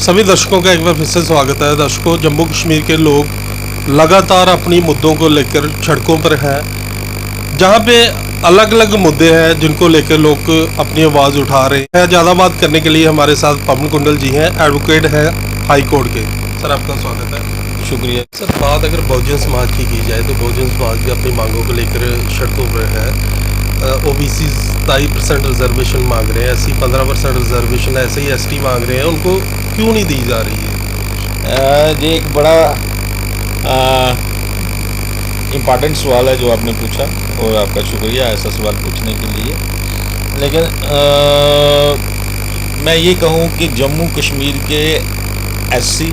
सभी दर्शकों का एक बार फिर से स्वागत है। दर्शकों, जम्मू कश्मीर के लोग लगातार अपनी मुद्दों को लेकर सड़कों पर हैं, जहां पे अलग अलग मुद्दे हैं जिनको लेकर लोग अपनी आवाज़ उठा रहे हैं। ज़्यादा बात करने के लिए हमारे साथ पवन कुंडल जी हैं, एडवोकेट हैं हाई कोर्ट के। सर, आपका स्वागत है। शुक्रिया। सर, बात अगर बहुजन समाज की जाए तो बहुजन समाज भी अपनी मांगों को लेकर सड़कों पर है। ओबीसी 27% रिजर्वेशन मांग रहे हैं, एससी 15% रिजर्वेशन, ऐसे ही एसटी मांग रहे हैं, उनको क्यों नहीं दी जा रही है? ये एक बड़ा इम्पॉर्टेंट सवाल है जो आपने पूछा, और आपका शुक्रिया ऐसा सवाल पूछने के लिए। लेकिन मैं ये कहूँ कि जम्मू कश्मीर के एससी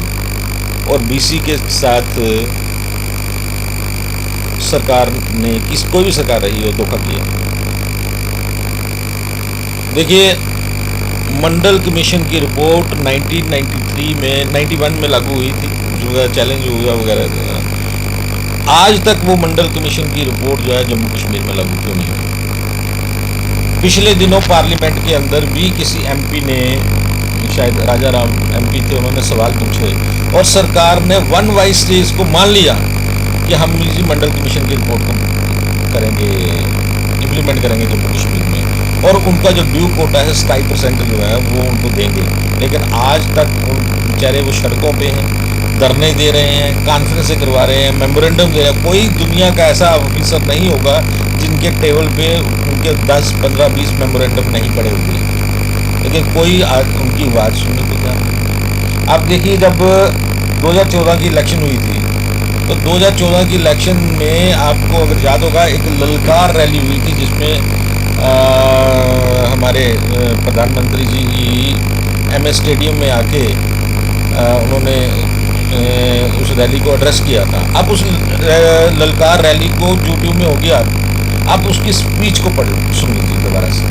और बीसी के साथ सरकार ने कोई भी सरकार रही हो धोखा किया। देखिए, मंडल कमीशन की रिपोर्ट 1993 में 91 में लागू हुई थी, जो चैलेंज हुआ वगैरह। आज तक वो मंडल कमीशन की रिपोर्ट जो है जम्मू कश्मीर में लागू क्यों नहीं हुई? पिछले दिनों पार्लियामेंट के अंदर भी किसी एमपी ने, शायद राजा राम एमपी थे, उन्होंने सवाल पूछे और सरकार ने वन वाइज से इसको मान लिया कि हम इसी मंडल कमीशन की रिपोर्ट को करेंगे, इम्प्लीमेंट करेंगे जम्मू कश्मीर में, और उनका जो ड्यू कोटा है 27% जो है वो उनको देंगे। लेकिन आज तक उन बेचारे वो सड़कों पे हैं, धरने दे रहे हैं, कॉन्फ्रेंसें करवा रहे हैं, मेमोरेंडम दे रहे हैं। कोई दुनिया का ऐसा ऑफिसर नहीं होगा जिनके टेबल पे उनके 10, 15, 20 मेमोरेंडम नहीं पड़े हुए हैं, लेकिन कोई आज उनकी आवाज़ सुनने को तैयार नहीं। आप देखिए, जब 2014 की इलेक्शन हुई थी तो 2014 की इलेक्शन में आपको अगर याद होगा, एक ललकार रैली हुई थी जिसमें हमारे प्रधानमंत्री जी एमए स्टेडियम में आके उन्होंने उस रैली को एड्रेस किया था। अब उस ललकार रैली को यूट्यूब में हो गया, आप उसकी स्पीच को सुन लीजिए दोबारा से।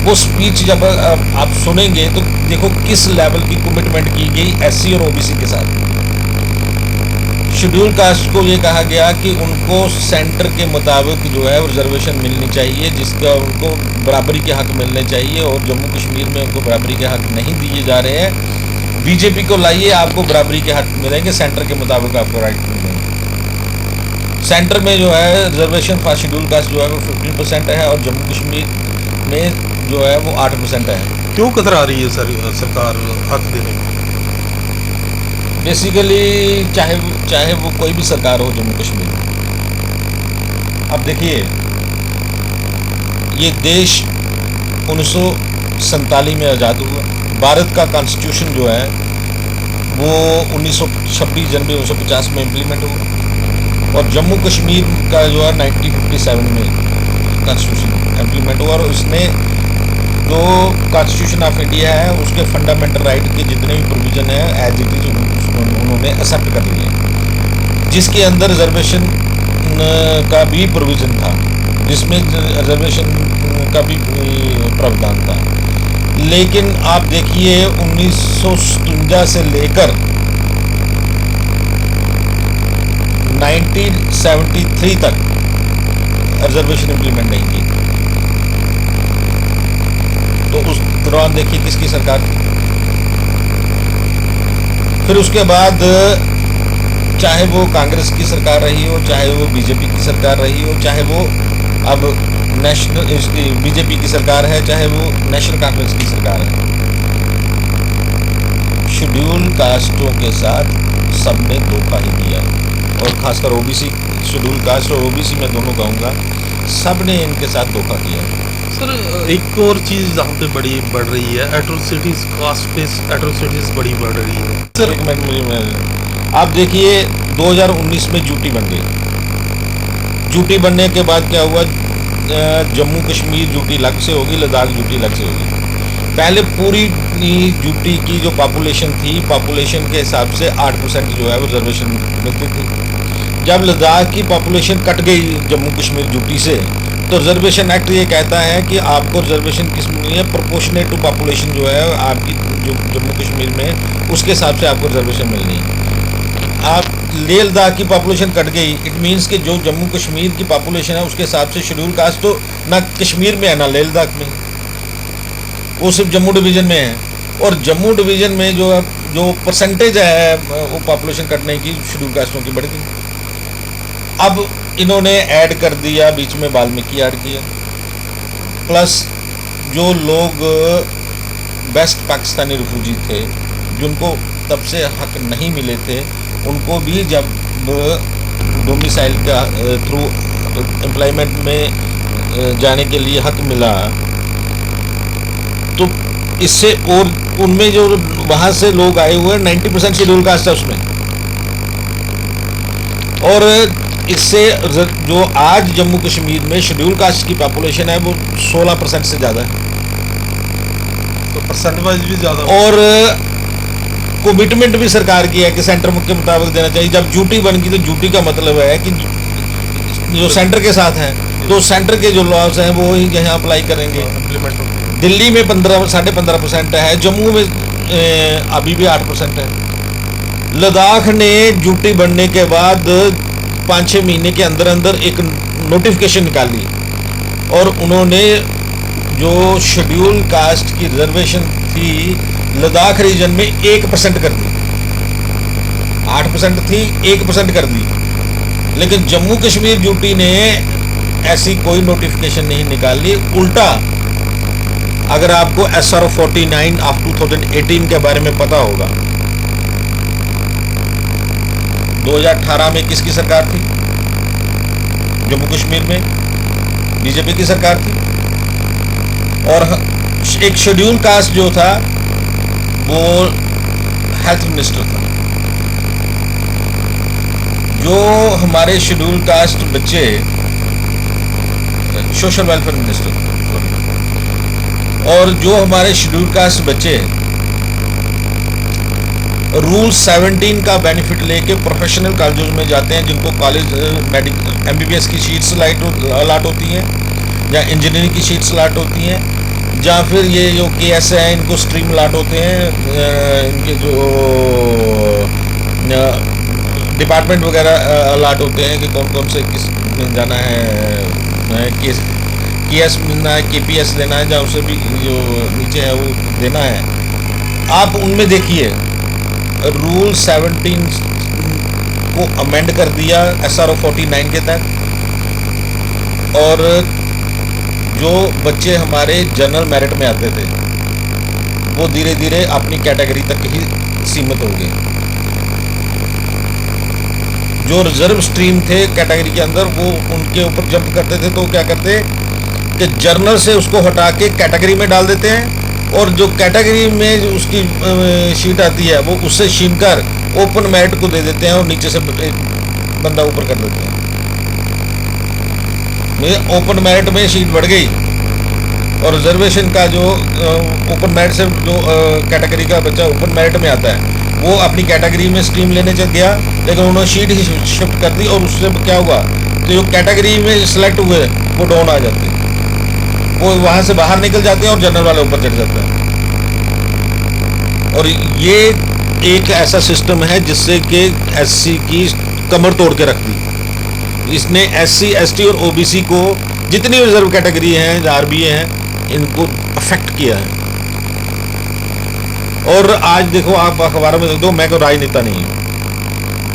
वो स्पीच जब आप सुनेंगे तो देखो किस लेवल की कमिटमेंट की गई एससी और ओबीसी के साथ। शेड्यूल कास्ट को ये कहा गया कि उनको सेंटर के मुताबिक जो है रिजर्वेशन मिलनी चाहिए, जिसका उनको बराबरी के हक मिलने चाहिए, और जम्मू कश्मीर में उनको बराबरी के हक नहीं दिए जा रहे हैं। बीजेपी को लाइए, आपको बराबरी के हक मिलेंगे, सेंटर के मुताबिक आपको राइट मिलेंगे। सेंटर में जो है रिजर्वेशन फॉर शेड्यूल कास्ट जो है वो 15% है, और जम्मू कश्मीर में जो है वो 8% है। क्यों कतरा रही है सरकार हक देने में? बेसिकली चाहे वो कोई भी सरकार हो जम्मू कश्मीर में। अब देखिए, ये देश 1947 में आज़ाद हुआ। भारत का कॉन्स्टिट्यूशन जो है वो 26 जनवरी 1950 में इम्प्लीमेंट हुआ, और जम्मू कश्मीर का जो है 1957 में कॉन्स्टिट्यूशन इम्प्लीमेंट हुआ, और उसने जो कॉन्स्टिट्यूशन ऑफ इंडिया है उसके फंडामेंटल राइट के जितने भी प्रोविज़न है एज इट इज उन्होंने एक्सेप्ट कर लिए, जिसके अंदर रिजर्वेशन का भी प्रोविज़न था, जिसमें रिजर्वेशन का भी प्रावधान था। लेकिन आप देखिए 1957 से लेकर 1973 तक रिजर्वेशन इम्प्लीमेंट नहीं की। तो उस दौरान देखिए किसकी सरकार थी। फिर उसके बाद चाहे वो कांग्रेस की सरकार रही हो, चाहे वो बीजेपी की सरकार रही हो, चाहे वो अब नेशनल बीजेपी की सरकार है, चाहे वो नेशनल कांग्रेस की सरकार है, शेड्यूल कास्टों के साथ सबने धोखा ही किया, और खासकर ओबीसी, शेड्यूल कास्ट और ओबीसी मैं दोनों कहूँगा, सबने इनके साथ धोखा किया। सर, एक और चीज़ यहाँ पे बड़ी बढ़ रही है, एट्रोसिटीज़, कास्ट बेस्ड एट्रोसिटीज़ बड़ी बढ़ रही है। सर एक मिनट, आप देखिए 2019 में यूटी बन गई। यूटी बनने के बाद क्या हुआ, जम्मू कश्मीर यूटी अलग से होगी, लद्दाख यूटी अलग से होगी। पहले पूरी यूटी की जो पॉपुलेशन थी, पॉपुलेशन के हिसाब से 8% जो है वो रिजर्वेशन मिलती थी। जब लद्दाख की पॉपुलेशन कट गई जम्मू कश्मीर यूटी से, तो रिजर्वेशन एक्ट ये कहता है कि आपको रिजर्वेशन किस मिलनी है, प्रोपोर्शनेट टू पॉपुलेशन जो है आपकी जो जम्मू कश्मीर में, उसके हिसाब से आपको रिजर्वेशन मिलनी है। आप लेह लद्दाख की पॉपुलेशन कट गई, इट मीन्स कि जो जम्मू कश्मीर की पॉपुलेशन है उसके हिसाब से शेड्यूल कास्ट तो ना कश्मीर में है ना लेह लद्दाख में, वो सिर्फ जम्मू डिवीज़न में है। और जम्मू डिवीज़न में जो जो परसेंटेज है वो पॉपुलेशन कटने की शेड्यूल कास्टों की बढ़ गई। अब इन्होंने ऐड कर दिया, बीच में वाल्मीकि ऐड किया, प्लस जो लोग वेस्ट पाकिस्तानी रिफ्यूजी थे जिनको तब से हक नहीं मिले थे, उनको भी जब डोमिसाइल का थ्रू एम्प्लॉयमेंट में जाने के लिए हक मिला, तो इससे और उनमें जो वहाँ से लोग आए हुए 90% शेड्यूल कास्ट है उसमें, और इससे जो आज जम्मू कश्मीर में शेड्यूल कास्ट की पॉपुलेशन है वो 16% से ज़्यादा है, तो परसेंट वाइज भी ज़्यादा। और कमिटमेंट भी सरकार की है कि सेंटर के मुताबिक देना चाहिए। जब ड्यूटी बन गई तो ड्यूटी का मतलब है कि जो सेंटर के साथ हैं तो सेंटर के जो लॉज हैं वो ही यहाँ अप्लाई करेंगे। इम्प्लीमेंट होगी। दिल्ली में 15.5% है, जम्मू में अभी भी 8% है। लद्दाख ने ड्यूटी बनने के बाद 5-6 महीने के अंदर अंदर एक नोटिफिकेशन निकाली और उन्होंने जो शेड्यूल कास्ट की रिजर्वेशन थी लद्दाख रीजन में 1% कर दी। 8% थी, 1% कर दी। लेकिन जम्मू कश्मीर ड्यूटी ने ऐसी कोई नोटिफिकेशन नहीं निकाली। उल्टा, अगर आपको SRO 49 ऑफ 2018 के बारे में पता होगा, 2018 में किसकी सरकार थी? जम्मू कश्मीर में बीजेपी की सरकार थी, और एक शेड्यूल कास्ट जो था वो हेल्थ मिनिस्टर था। जो हमारे शेड्यूल कास्ट बच्चे, सोशल वेलफेयर मिनिस्टर, और जो हमारे शेड्यूल कास्ट बच्चे रूल 17 का बेनिफिट लेके प्रोफेशनल कॉलेज में जाते हैं, जिनको कॉलेज MBBS की सीट्स अलाट होती हैं या इंजीनियरिंग की सीट्स अलाट होती हैं, या फिर ये जो KS हैं इनको स्ट्रीम अलाट होते हैं, इनके जो डिपार्टमेंट वगैरह अलाट होते हैं कि कौन कौन से किस में जाना है, KS मिलना है, KPS लेना है, या उससे भी जो नीचे है वो देना है। आप उनमें देखिए रूल 17 को अमेंड कर दिया SRO 49 के तहत, और जो बच्चे हमारे जनरल मेरिट में आते थे वो धीरे धीरे अपनी कैटेगरी तक ही सीमित हो गए। जो रिजर्व स्ट्रीम थे कैटेगरी के अंदर वो उनके ऊपर जंप करते थे, तो क्या करते कि जर्नल से उसको हटा के कैटेगरी में डाल देते हैं, और जो कैटेगरी में जो उसकी शीट आती है वो उससे छीनकर ओपन मेरिट को दे देते हैं और नीचे से एक बंदा ऊपर कर देते हैं। ओपन मेरिट में सीट बढ़ गई, और रिजर्वेशन का जो ओपन मेरिट से जो कैटेगरी का बच्चा ओपन मेरिट में आता है वो अपनी कैटेगरी में स्ट्रीम लेने चल गया, लेकिन उन्होंने सीट ही शिफ्ट कर दी, और उससे क्या हुआ, तो जो कैटेगरी में सिलेक्ट हुए वो डाउन आ जाते हैं, वो वहाँ से बाहर निकल जाते हैं और जनरल वाले ऊपर चढ़ जाते हैं। और ये एक ऐसा सिस्टम है जिससे कि SC की कमर तोड़ के रख दी। इसने SC, ST और OBC को जितनी रिजर्व कैटेगरी हैं, RBA हैं, इनको अफेक्ट किया है। और आज देखो, आप अखबारों में देख दो, मैं कोई राजनेता नहीं हूँ,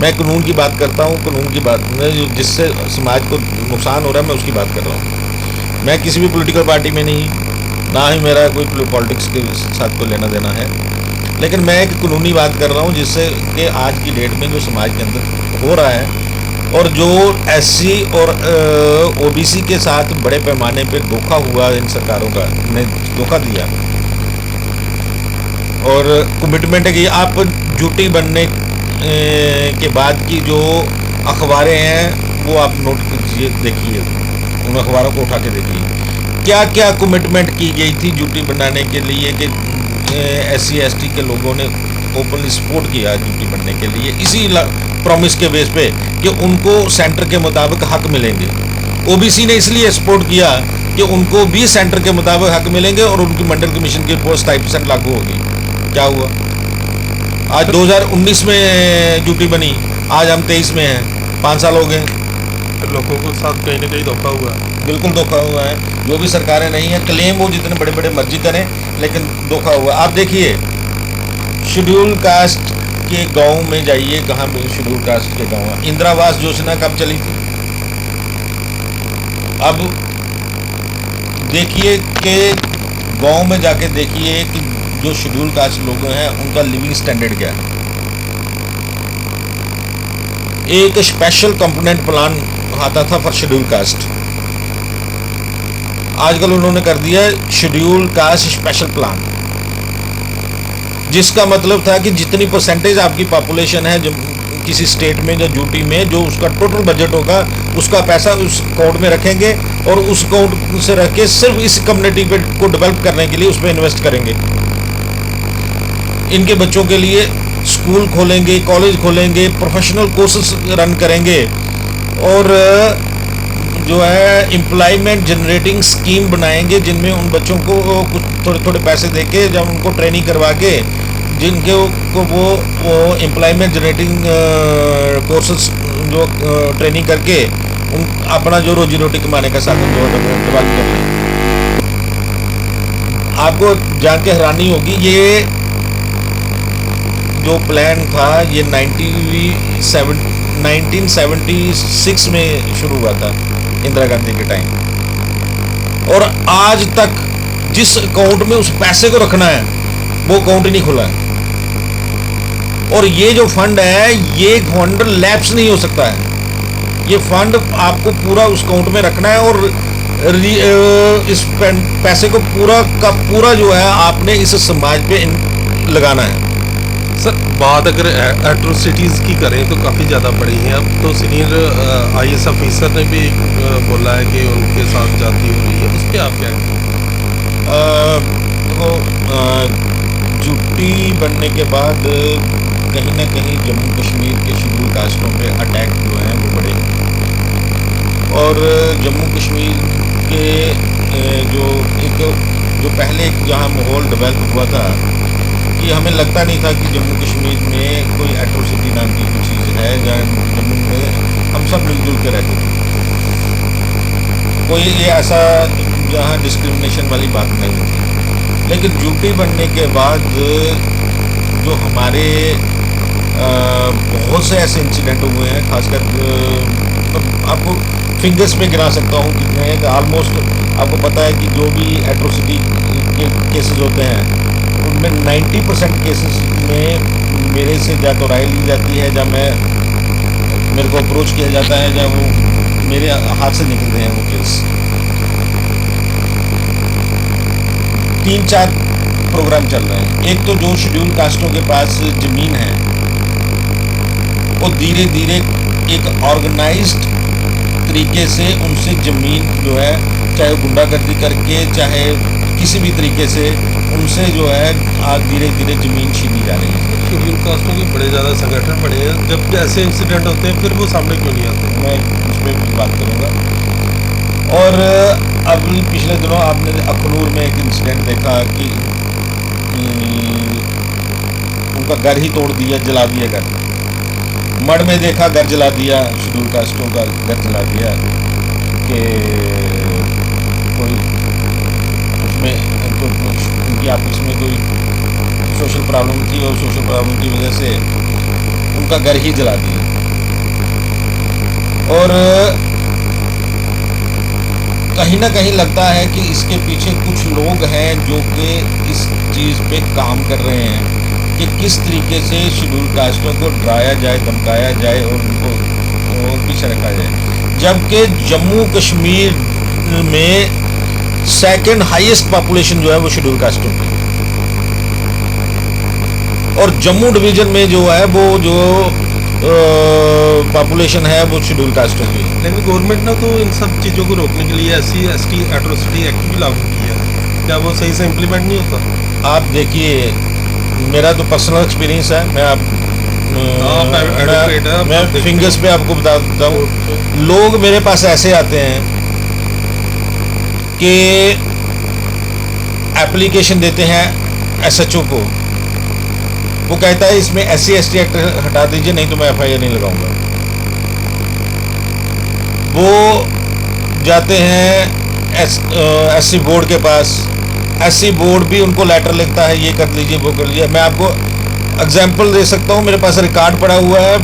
मैं कानून की बात करता हूँ। कानून की बात में जिससे समाज को नुकसान हो रहा है मैं उसकी बात कर रहा हूँ। मैं किसी भी पॉलिटिकल पार्टी में नहीं, ना ही मेरा कोई पॉलिटिक्स के साथ कोई लेना देना है, लेकिन मैं एक कानूनी बात कर रहा हूँ जिससे कि आज की डेट में जो समाज के अंदर हो रहा है, और जो SC और OBC के साथ बड़े पैमाने पे धोखा हुआ इन सरकारों का, ने धोखा दिया, और कमिटमेंट है कि आप ड्यूटी बनने के बाद की जो अखबारें हैं वो आप नोट कीजिए, देखिए उन अखबारों को उठा के देखिए क्या क्या कमिटमेंट की गई थी ड्यूटी बनाने के लिए, कि SC ST के लोगों ने ओपनली सपोर्ट किया ड्यूटी बनने के लिए, इसी प्रॉमिस के बेस पे कि उनको सेंटर के मुताबिक हक मिलेंगे। OBC ने इसलिए सपोर्ट किया कि उनको भी सेंटर के मुताबिक हक मिलेंगे और उनकी मंडल कमीशन की रिपोर्ट 27% लागू होगी। क्या हुआ, आज 2019 में ड्यूटी बनी, आज हम 23 में हैं, 5 साल हो गए। लोगों के साथ कहीं ना कहीं धोखा हुआ है। बिल्कुल धोखा हुआ है। जो भी सरकारें नहीं हैं, क्लेम वो जितने बड़े बड़े मर्जी करें, लेकिन धोखा हुआ। आप देखिए शेड्यूल कास्ट के गांव में जाइए, कहाँ पे शेड्यूल कास्ट के गांव है। इंदिरा आवास योजना कब चली थी? अब देखिए कि गांव में जाके देखिए कि जो शेड्यूल कास्ट लोग हैं उनका लिविंग स्टैंडर्ड क्या है। एक स्पेशल कंपोनेंट प्लान आता था फॉर शेड्यूल कास्ट, आजकल उन्होंने कर दिया है शेड्यूल कास्ट स्पेशल प्लान, जिसका मतलब था कि जितनी परसेंटेज आपकी पॉपुलेशन है जो किसी स्टेट में या यूटी में, जो उसका टोटल बजट होगा उसका पैसा उस अकाउंट में रखेंगे और उस अकाउंट से रख के सिर्फ इस कम्युनिटी पे को डेवलप करने के लिए उस पर इन्वेस्ट करेंगे। इनके बच्चों के लिए स्कूल खोलेंगे, कॉलेज खोलेंगे, प्रोफेशनल कोर्सेज रन करेंगे और जो है एम्प्लॉयमेंट जनरेटिंग स्कीम बनाएंगे, जिनमें उन बच्चों को कुछ थोड़े थोड़े पैसे देके जब उनको ट्रेनिंग करवा के जिनके को वो एम्प्लॉयमेंट जनरेटिंग कोर्सेज जो ट्रेनिंग करके उन अपना जो रोजी रोटी कमाने का साधन जो है डेवलप कर लें। आपको जान के हैरानी होगी, ये जो प्लान था ये 1976 में शुरू हुआ था इंदिरा गांधी के टाइम, और आज तक जिस अकाउंट में उस पैसे को रखना है वो अकाउंट ही नहीं खुला है। और ये जो फंड है ये फंड लैप्स नहीं हो सकता है, ये फंड आपको पूरा उस अकाउंट में रखना है और इस पैसे को पूरा का पूरा जो है आपने इस समाज पे लगाना है। सर, बात अगर एट्रोसिटीज़ की करें तो काफ़ी ज़्यादा बढ़ी हैं। अब तो सीनियर आईएएस ऑफिसर ने भी बोला है कि उनके साथ जाती हो रही है, उस पर आप क्या देखो, यूटी बनने के बाद कहीं ना कहीं जम्मू कश्मीर के शेड्यूल कास्टों पे अटैक जो हैं वो बढ़े, और जम्मू कश्मीर के जो पहले एक जहाँ माहौल डेवलप हुआ था कि हमें लगता नहीं था कि जम्मू कश्मीर में कोई एट्रोसिटी नाम की कोई चीज़ है, जहाँ जम्मू में हम सब मिलजुल के रहते थे, कोई ये ऐसा जहाँ डिस्क्रिमिनेशन वाली बात नहीं थी। लेकिन यूटी बनने के बाद जो हमारे बहुत से ऐसे इंसिडेंट हुए हैं, खासकर आपको फिंगर्स पे गिरा सकता हूँ कितने हैं, ऑलमोस्ट आपको पता है कि जो भी एट्रोसिटी के केसेस होते हैं उनमें 90% केसेस में मेरे से या तो राय ली जाती है, या मेरे को अप्रोच किया जाता है, या वो मेरे हाथ से निकलते हैं वो केस। 3-4 प्रोग्राम चल रहे हैं। एक तो जो शेड्यूल कास्टों के पास ज़मीन है वो धीरे धीरे एक ऑर्गेनाइज्ड तरीके से उनसे ज़मीन जो है, चाहे गुंडागर्दी करके चाहे किसी भी तरीके से उनसे जो है आज धीरे धीरे ज़मीन छीनी जा रही है। शेड्यूल कास्टों के बड़े ज़्यादा संगठन बड़े हैं, जब ऐसे इंसिडेंट होते हैं फिर वो सामने क्यों नहीं आते? मैं उस पर भी बात करूँगा। और अब पिछले दिनों आपने अखनूर में एक इंसिडेंट देखा कि उनका घर ही तोड़ दिया, जला दिया घर। मढ़ में देखा घर जला दिया, शेड्यूल कास्टों का घर जला दिया कि कोई उसमें उनकी आपस में कोई सोशल प्रॉब्लम थी और सोशल प्रॉब्लम की वजह से उनका घर ही जला दिया। और कहीं ना कहीं लगता है कि इसके पीछे कुछ लोग हैं जो कि इस चीज़ पे काम कर रहे हैं कि किस तरीके से शेड्यूल कास्टों को डराया जाए, धमकाया जाए और उनको और पीछे रखा जाए। जबकि जम्मू कश्मीर में सेकंड हाईएस्ट पॉपुलेशन जो है वो शेड्यूल कास्टों की, और जम्मू डिवीज़न में जो है वो जो पॉपुलेशन है वो शेड्यूल कास्टों की। लेकिन गवर्नमेंट ने तो इन सब चीज़ों को रोकने के लिए SC/ST एट्रोसिटी एक्ट भी लागू किया है, क्या वो सही से इम्प्लीमेंट नहीं होता? आप देखिए, मेरा तो पर्सनल एक्सपीरियंस है, मैं फिंगर्स पे आपको बता देता हूँ। लोग मेरे पास ऐसे आते हैं कि एप्लीकेशन देते हैं SHO को, वो कहता है इसमें SC/ST एक्ट हटा दीजिए नहीं तो मैं FIR नहीं लगाऊंगा। वो जाते हैं SC बोर्ड के पास, SC बोर्ड भी उनको लेटर लिखता है ये कर लीजिए वो कर लीजिए। मैं आपको एग्जाम्पल दे सकता हूँ, मेरे पास रिकॉर्ड पड़ा हुआ है,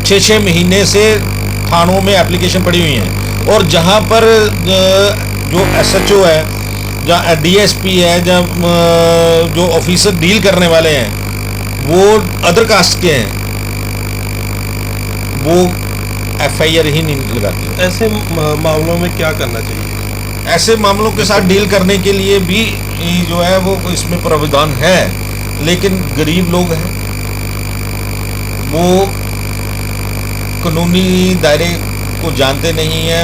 6-6 महीने से थानों में एप्लीकेशन पड़ी हुई हैं, और जहाँ पर जो SHO है, जहाँ DSP है, जहाँ जो ऑफिसर डील करने वाले हैं वो अदर कास्ट के हैं, वो FIR ही नहीं लगाते। ऐसे मामलों में क्या करना चाहिए? ऐसे मामलों के साथ डील करने के लिए भी जो है वो इसमें प्रावधान है, लेकिन गरीब लोग हैं, वो कानूनी दायरे को जानते नहीं है,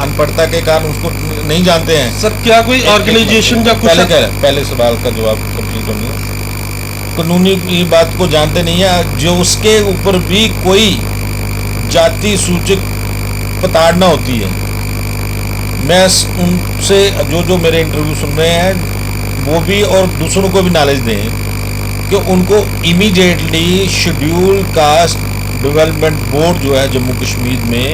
अनपढ़ता के कारण उसको नहीं जानते हैं। सर क्या कोई ऑर्गेनाइजेशन या कुछ पहले सवाल का जवाब कंप्लीट होने, कानूनी की बात को जानते नहीं है, जो उसके ऊपर भी कोई जाति सूचक प्रताड़ना होती है। मैं उनसे जो मेरे इंटरव्यू सुन रहे हैं वो भी और दूसरों को भी नॉलेज दें कि उनको immediately schedule caste development board जो है जम्मू कश्मीर में,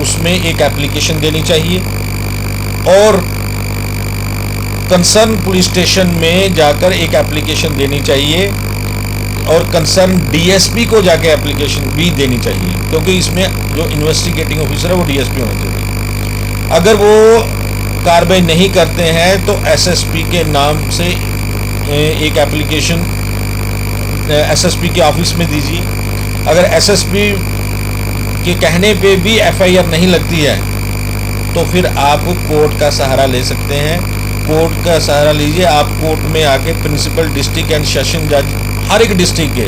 उसमें एक एप्लीकेशन देनी चाहिए, और कंसर्न पुलिस स्टेशन में जाकर एक एप्लीकेशन देनी चाहिए, और कंसर्न DSP को जाके एप्लीकेशन भी देनी चाहिए, क्योंकि इसमें जो इन्वेस्टिगेटिंग ऑफिसर है वो DSP होना चाहिए। अगर वो कार्रवाई नहीं करते हैं तो SSP के नाम से एक एप्लीकेशन SSP के ऑफिस में दीजिए। अगर SSP के कहने पे भी FIR नहीं लगती है तो फिर आप कोर्ट का सहारा ले सकते हैं। कोर्ट का सहारा लीजिए, आप कोर्ट में आके प्रिंसिपल डिस्ट्रिक्ट एंड सेशन जज हर एक डिस्ट्रिक्ट के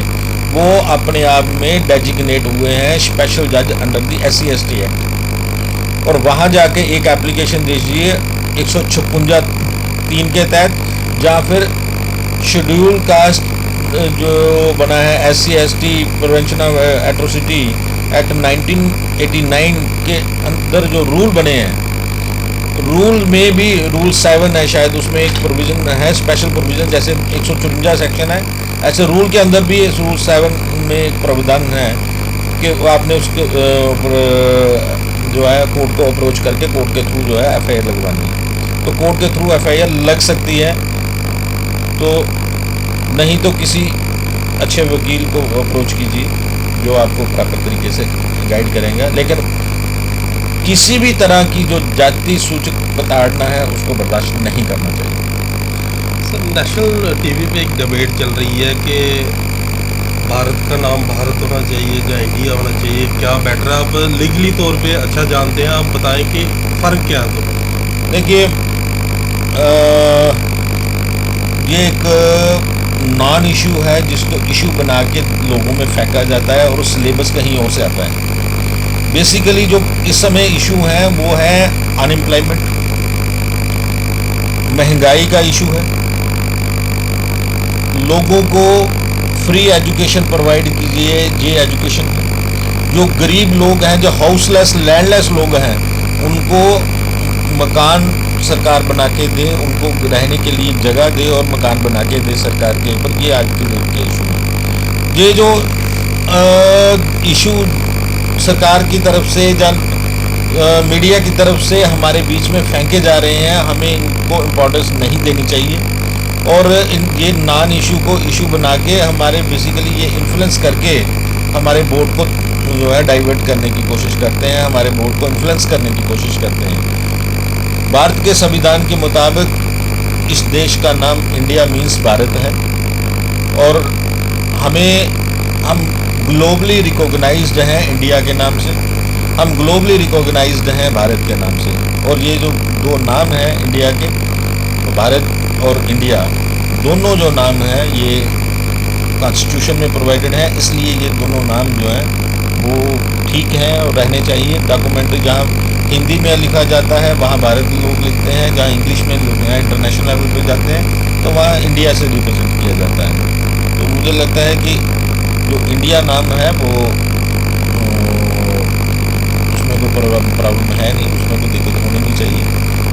वो अपने आप में डेजिग्नेट हुए हैं स्पेशल जज अंडर द SC/ST एक्ट, और वहाँ जाके एक एप्लीकेशन दीजिए 156(3) के तहत, या फिर शेड्यूल कास्ट जो बना है SC/ST prevention of atrocity act 1989 के अंदर जो रूल बने हैं, रूल में भी रूल 7 है शायद, उसमें एक प्रोविज़न है स्पेशल प्रोविज़न, जैसे 154 सेक्शन है, ऐसे रूल के अंदर भी इस रूल 7 में एक प्रावधान है कि आपने उसके जो है कोर्ट को अप्रोच करके कोर्ट के थ्रू जो है FIR लगवानी है। तो कोर्ट के थ्रू FIR लग सकती है, तो नहीं तो किसी अच्छे वकील को अप्रोच कीजिए जो आपको प्रॉपर तरीके से गाइड करेंगे, लेकिन किसी भी तरह की जो जाति सूचक प्रताड़ना है उसको बर्दाश्त नहीं करना चाहिए। सर नेशनल TV पे एक डिबेट चल रही है कि भारत का नाम भारत होना चाहिए या इंडिया होना चाहिए, क्या बेटर है? आप लीगली तौर पे अच्छा जानते हैं, आप बताएं कि फ़र्क क्या है दोनों। देखिए, ये एक नॉन इशू है जिसको इशू बना के लोगों में फेंका जाता है और सिलेबस कहीं और से आता है। बेसिकली जो इस समय इशू है वो है अनएम्प्लॉयमेंट, महंगाई का इशू है, लोगों को फ्री एजुकेशन प्रोवाइड कीजिए, ये एजुकेशन। जो गरीब लोग हैं, जो हाउसलेस लैंडलेस लोग हैं, उनको मकान सरकार बना के दे, उनको रहने के लिए जगह दे और मकान बना के दे सरकार के ऊपर। ये आज के दिन के इशू है। ये जो इशू सरकार की तरफ से या मीडिया की तरफ से हमारे बीच में फेंके जा रहे हैं, हमें इनको इम्पोर्टेंस नहीं देनी चाहिए, और ये नॉन इशू को इशू बना के हमारे बेसिकली ये इन्फ्लुएंस करके हमारे बोर्ड को जो है डाइवर्ट करने की कोशिश करते हैं, हमारे बोर्ड को इन्फ्लुएंस करने की कोशिश करते हैं। भारत के संविधान के मुताबिक इस देश का नाम इंडिया मीन्स भारत है, और हम ग्लोबली रिकॉग्नाइज्ड हैं इंडिया के नाम से, हम ग्लोबली रिकॉग्नाइज्ड हैं भारत के नाम से। और ये जो दो नाम हैं इंडिया के, तो भारत और इंडिया दोनों जो नाम हैं ये कॉन्स्टिट्यूशन में प्रोवाइडेड है, इसलिए ये दोनों नाम जो हैं वो ठीक हैं और रहने चाहिए। डॉक्यूमेंट्री जहाँ हिंदी में लिखा जाता है वहाँ भारतीय लोग लिखते हैं, जहाँ इंग्लिश में इंटरनेशनल लेवल पे जाते हैं तो वहाँ इंडिया से रिप्रेजेंट किया जाता है। तो मुझे लगता है कि जो इंडिया नाम है वो उसमें कोई प्रॉब्लम है नहीं, उसमें कोई दिक्कत होनी नहीं चाहिए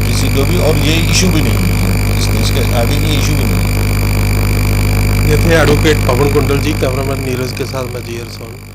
किसी को भी, और ये इशू भी नहीं है, इसके आगे ये इशू भी नहीं है। ये थे एडवोकेट पवन कुंडल जी, कैमरामैन नीरज के साथ मैं GR सोनी।